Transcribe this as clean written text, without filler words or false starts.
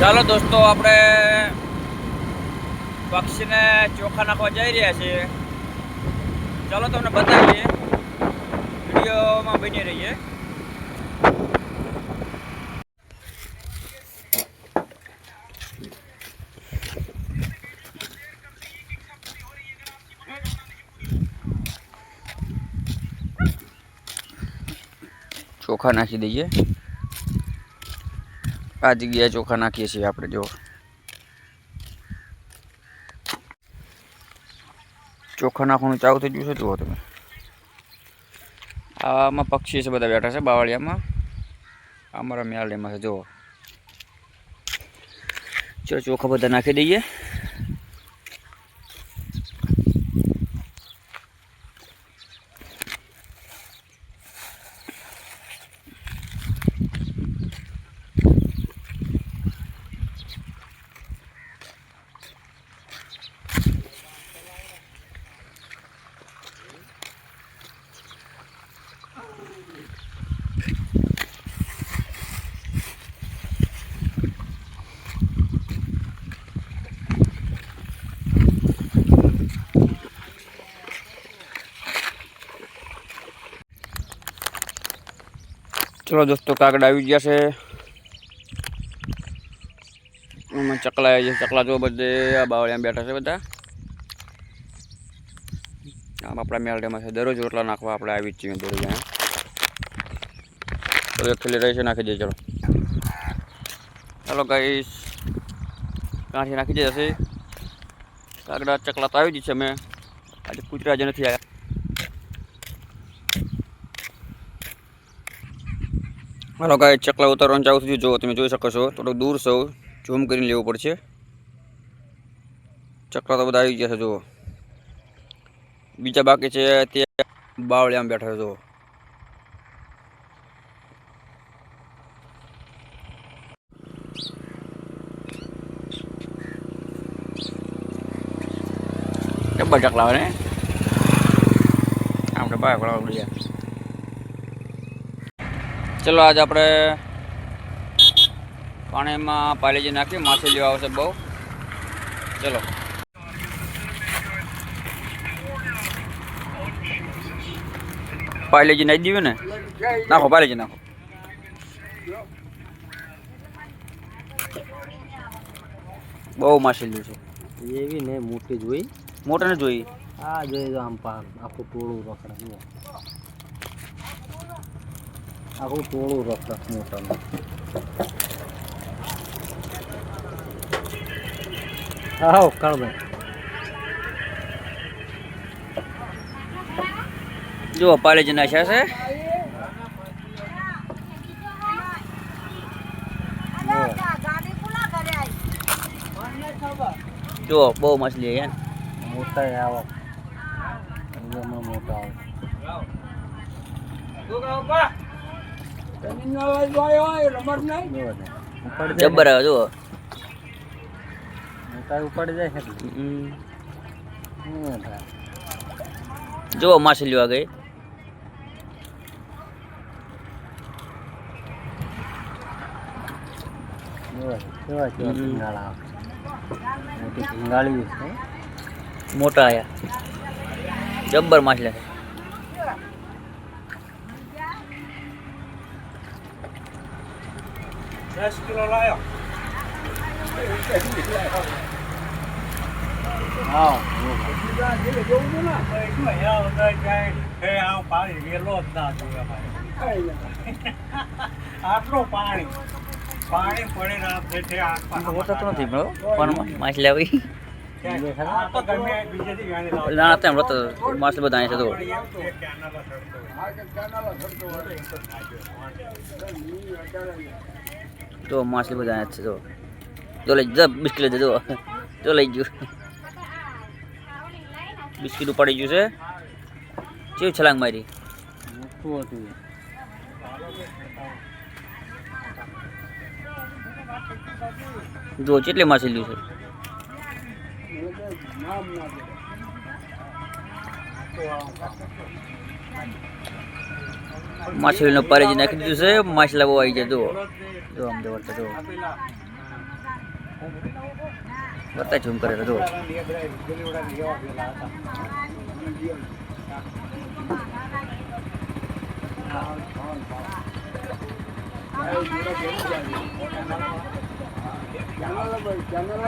ચાલો દોસ્તો, આપણે પક્ષીને ચોખા નાખવા જઈ રહ્યા છીએ. ચાલો તમને બતાવીએ, વિડીયોમાં બની રહીએ. ચોખા નાખી દઈએ. આ જગ્યાએ ચોખા નાખીએ છીએ આપણે. જો ચોખા નાખવાનું ચાલુ થઈ ગયું છે. જુઓ તમે, આમાં પક્ષી છે, બધા બેઠા છે બાવળિયામાં. અમારા મેળીમાં છે. જુઓ, ચોખા બધા નાખી દઈએ. ચલો દોસ્તો, કાગડા આવી ગયા છે. એમાં ચકલા આવી ગયા. ચકલા જો બધે આ બાવળિયામાં બેઠા છે બધા. આમ આપણા મેળામાં છે. દરરોજ રોટલા નાખવા આપણે આવી જ છીએ દરરોજ. ચલો એક ખીલી રહી છે, નાખી દઈએ. ચલો ચાલો ગાઈસ, કાંઠી નાખી દઈએ હશે. કાગડા ચકલા તો આવી જ છે. અમે આજે કૂતરા જ નથી આવ્યા. હાલો ગાઈસ, ચકલા ઉતારવાનું ચાલુ થયું. જો તમે જોઈ શકો છો, થોડુંક દૂર છો, ઝૂમ કરીને લેવું પડશે. ચકલા તો બધા આવી ગયા છે. જુઓ, બીજા બાકી છે તે બાવળિયામાં બેઠા છે. જુઓ, ડબ્બા ચકલા આવે ને આપણે બાય પડાવવા મળ્યા. ચલો આજે આપણે પાણીમાં પાલેજી નાખી માછલીઓ આવશે બહુ. ચલો પાલેજી નાખી દીધું ને. નાખો પાલેજી નાખો. બહુ માછલીઓ છે. એવી ને મોટી જોઈ, મોટા ને જોઈ. આ જોઈ તો આમ આખું ટોળું રખડા જુઓ, આખું ટોળું રખડા મોટાનું. આવો કળભાઈ, જુઓ પાલેજી નાખ્યા છે. જુઓ બહુ માછલી છે. મોટા આવો, મોટા આવે જબ્બર આવે. જુઓ મોટા ઉપાડી જાય છે. જુઓ માછલીઓ આ ગઈ. કેવા કેવા ભીંગાળા આવે. મોટી ભીંગાળી છે. મોટા આયા, જબ્બર માછલા છે. આટલું પાણી પાણી પડે મોટા તો નથી પણ માછલી આવી. ના તેમ માછલી બધા અહીં છે. તો માછલી બધા અહીં છે. તો લઈ જ બિસ્કીટ લઈ જજો. તો લઈ ગયું બિસ્કીટ ઉપાડી ગયું છે. કેવી છલાંગ મારી. જો કેટલી માછલી છે. માછલીનો પારેજી નાખી દીધું છે. માછલા બહુ આવી જાય. જુઓ જો આમ જવો. બતાય ઝૂમ કરે તો જો ચેનલ